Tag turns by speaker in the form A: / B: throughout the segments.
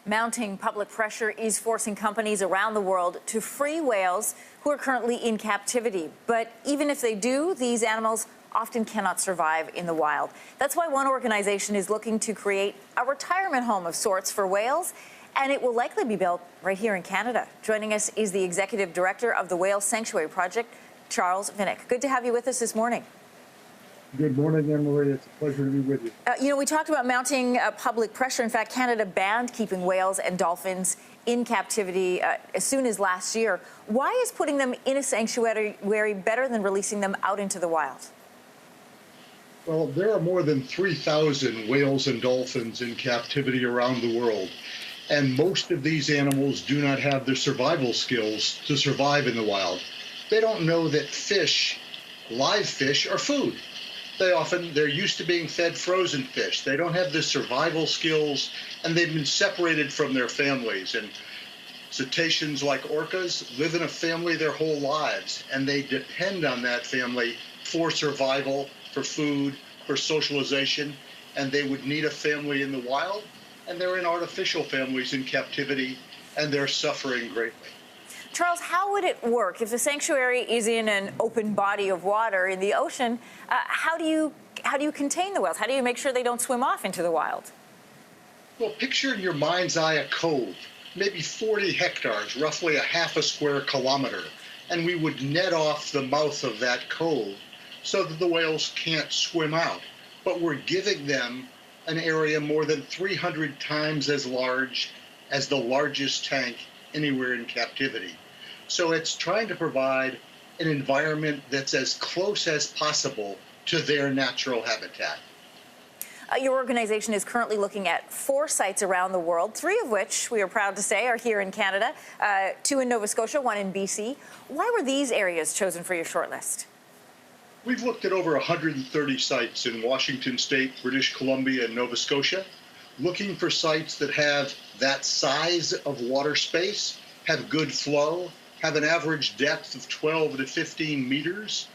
A: Mounting public pressure is forcing companies around the world to free whales who are currently in captivity. But even if they do, these animals often cannot survive in the wild. That's why one organization is looking to create a retirement home of sorts for whales, and it will likely be built right here in Canada. Joining us is the executive director of the Whale Sanctuary Project, Charles Vinick. Good to have you with us this morning.
B: Good morning, Anne-Marie. It's a pleasure to be with you.
A: We talked about mounting public pressure. In fact, Canada banned keeping whales and dolphins in captivity as soon as last year. Why is putting them in a sanctuary better than releasing them out into the wild?
B: Well, there are more than 3,000 whales and dolphins in captivity around the world, and most of these animals do not have the survival skills to survive in the wild. They don't know that fish, live fish, are food. They're used to being fed frozen fish. They don't have the survival skills, and they've been separated from their families. And cetaceans like orcas live in a family their whole lives, and they depend on that family for survival, for food, for socialization, and they would need a family in the wild, and they're in artificial families in captivity, and they're suffering greatly.
A: Charles, how would it work if the sanctuary is in an open body of water in the ocean? How do you contain the whales? How do you make sure they don't swim off into the wild?
B: Well, picture in your mind's eye a cove, maybe 40 hectares, roughly a half a square kilometer, and we would net off the mouth of that cove so that the whales can't swim out. But we're giving them an area more than 300 times as large as the largest tank anywhere in captivity. So it's trying to provide an environment that's as close as possible to their natural habitat.
A: Your organization is currently looking at 4 sites around the world, 3 of which, we are proud to say, are here in Canada, 2 in Nova Scotia, 1 in BC. Why were these areas chosen for your shortlist?
B: We've looked at over 130 sites in Washington State, British Columbia, and Nova Scotia, looking for sites that have that size of water space, have good flow, have an average depth of 12 to 15 meters,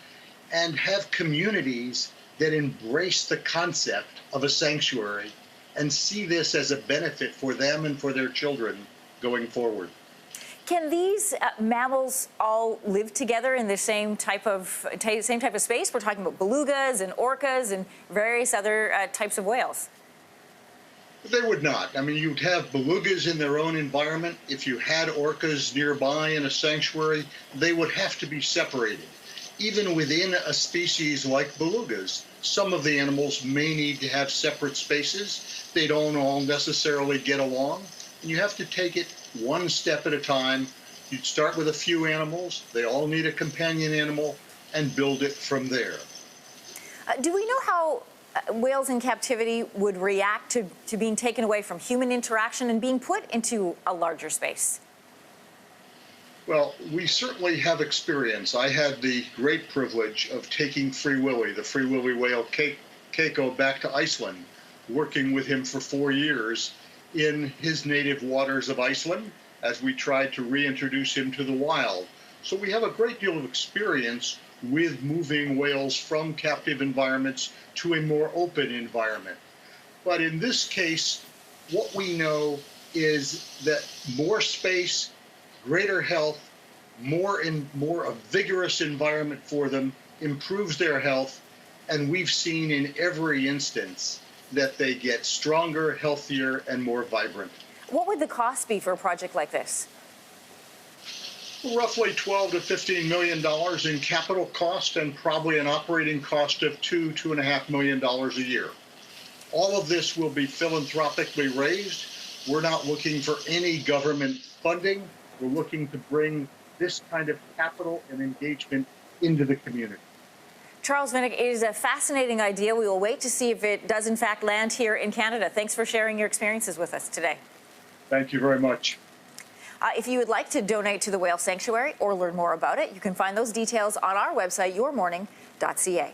B: and have communities that embrace the concept of a sanctuary and see this as a benefit for them and for their children going forward.
A: Can these mammals all live together in the same type of space? We're talking about belugas and orcas and various other types of whales.
B: They would not. I mean, you'd have belugas in their own environment. If you had orcas nearby in a sanctuary, they would have to be separated. Even within a species like belugas, some of the animals may need to have separate spaces. They don't all necessarily get along. And you have to take it one step at a time. You'd start with a few animals. They all need a companion animal and build it from there.
A: Do we know how whales in captivity would react to being taken away from human interaction and being put into a larger space?
B: Well, we certainly have experience. I had the great privilege of taking Free Willy, the Free Willy whale Keiko, back to Iceland, working with him for 4 years in his native waters of Iceland as we tried to reintroduce him to the wild. So we have a great deal of experience with moving whales from captive environments to a more open environment. But in this case, what we know is that more space, greater health, a vigorous environment for them improves their health, and we've seen in every instance that they get stronger, healthier, and more vibrant.
A: What would the cost be for a project like this?
B: Roughly $12 to $15 million in capital cost and probably an operating cost of $2.5 million a year. All of this will be philanthropically raised. We're not looking for any government funding. We're looking to bring this kind of capital and engagement into the community.
A: Charles Vinick, it is a fascinating idea. We will wait to see if it does in fact land here in Canada. Thanks for sharing your experiences with us today.
B: Thank you very much.
A: If you would like to donate to the Whale Sanctuary or learn more about it, you can find those details on our website, yourmorning.ca.